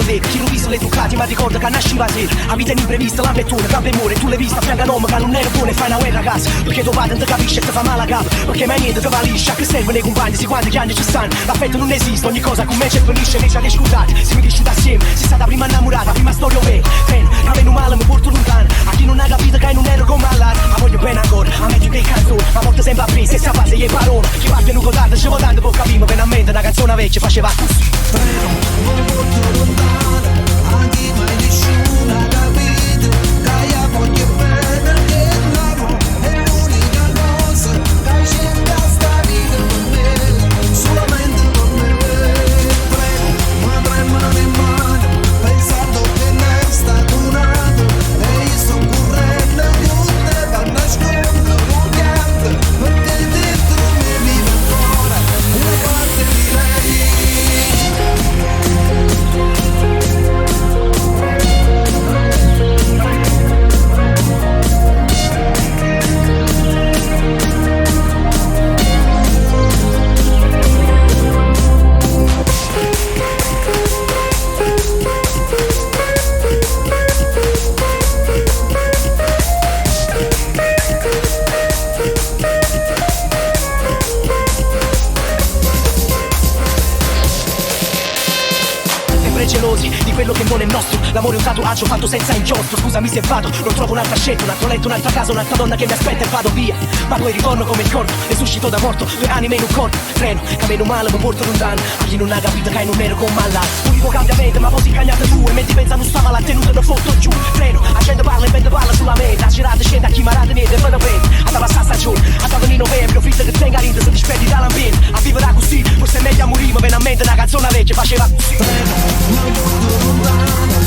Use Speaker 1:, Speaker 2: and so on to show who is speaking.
Speaker 1: lega. Chi non visto le Ducati ma ricorda che nasciva a te. A vita imprevista, la pettura, gambe muore. Tu l'hai vista, pianga nome che non era buona e fai una guerra ragazzi. Perché tuo padre non ti capisce e ti fa male a capo. Perché mai niente ti va liscia, che serve nei compagni, si quanti anni ci stanno. L'affetto non esiste, ogni cosa con me c'è finisce, invece di scusate. Si mi disciuta assieme, si sta da prima innamorata, prima storia ove. Fen, che meno male mi porto lontano. A chi non ha capito che non ero come all'altro. Ma voglio bene ancora, a me che canzone. Ma porta sempre a presa, e si base e parola. Chi va venuto tardi, ci votando può capire. Per a mente una canzone vecchia faceva così.
Speaker 2: Treno, mi porto lontano. A chi mai nessuno ha capito. Che io voglio bene, che l'amore è l'unica cosa che c'è a sta vita per me. Solamente per me. Treno, ma tremano le mani. Pensando che ne è stato un anno. E io sto correndo tutte per nascondere un pianto. Perché dentro me vive ancora una parte di lei.
Speaker 1: Gelosi di quello che non è nostro. L'amore è un tatuaggio fatto senza inchiostro. Scusami se vado, non trovo un'altra scelta, un altro letto, un'altra casa, un'altra donna che mi aspetta e vado via. Ma poi ritorno come il corpo, resuscito da morto, due anime in un corpo. Treno, che meno male mi porto lontano. A chi non ha capito che non ero come all'altro. Unico cambiamento, ma poi cagnate tu. E mentre pensa non stava la tenuta da foto giù. Treno, la gente parla e vende palla sulla mente. A girate scende a chi marate niente, e poi da prende. A passare stagione, a venire in novembre, fitta che tenga rinde, se ti spedi dall'ambiente. A vivere così, forse è meglio a morire, ma viene a mente una canzone vecchia faceva così.
Speaker 2: Treno, mi porto lontano.